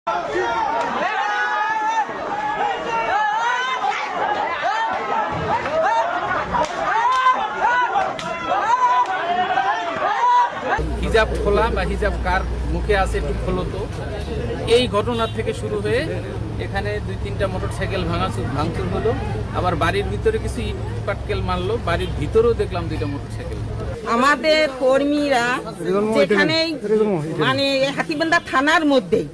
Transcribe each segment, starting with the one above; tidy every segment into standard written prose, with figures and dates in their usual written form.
হিজাব খোলা বা হিজাব কার মুখে আছে একটু খোলো তো, এই ঘটনা থেকে শুরু হয়ে এখানে 2-3টা মোটরসাইকেল ভাঙচুর হলো। আবার বাড়ির ভিতরে কিছু ইট পাটকেল মারলো, বাড়ির ভিতরেও দেখলাম 2টা মোটরসাইকেল। আমাদের কর্মীরা যেখানে মানে হাতিবান্ধা থানার মধ্যেই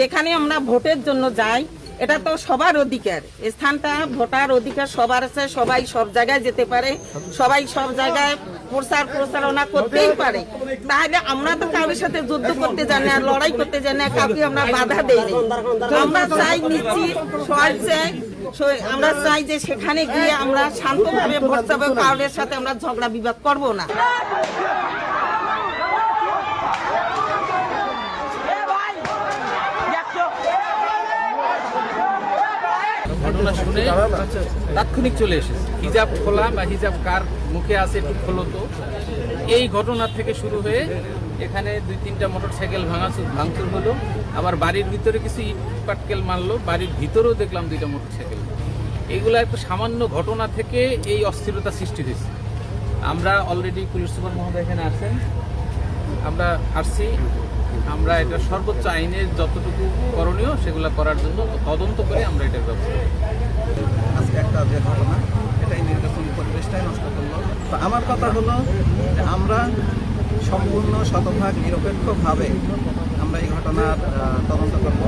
যেখানে আমরা ভোটের জন্য যাই, এটা তো সবার অধিকার, স্থানটা ভোটার অধিকার সবার আছে, সবাই সব জায়গায় যেতে পারে, সবাই সব জায়গায় প্রচারণা করতেই পারে। তাহলে আমরা তো কারোর সাথে যুদ্ধ করতে জানি না, লড়াই করতে জানি না, কাউকে আমরা বাধা দেই না। আমরা চাই নিশ্চিত আমরা চাই যে সেখানে গিয়ে আমরা শান্তভাবে ভোট চাবো, কারোর সাথে আমরা ঝগড়া বিবাদ করবো না। ঘটনা শুনে তাৎক্ষণিক চলে এসেছে। হিজাব খোলা বা হিজাব কার মুখে আছে একটু খোলো তো, এই ঘটনা থেকে শুরু হয়ে এখানে 2-3টা মোটরসাইকেল ভাঙচুর হলো। আবার বাড়ির ভিতরে কিছু ইট পাটকেল মারলো, বাড়ির ভিতরেও দেখলাম 2টা মোটরসাইকেল। এইগুলো একটা সামান্য ঘটনা থেকে এই অস্থিরতা সৃষ্টি হয়েছে। আমরা অলরেডি পুলিশ সুপার মহোদয় এখানে আসছেন, আমরা আসছি, আমরা এটা সর্বোচ্চ আইনের যতটুকু করণীয় সেগুলো করার জন্য তদন্ত করে আমরা এটার ব্যবস্থা। আজকে একটা যে ঘটনা, এটাই নির্বাচনী পরিবেশটাই নষ্ট করলো। তো আমার কথা হলো যে আমরা সম্পূর্ণ শতভাগ নিরপেক্ষভাবে আমরা এই ঘটনার তদন্ত করব।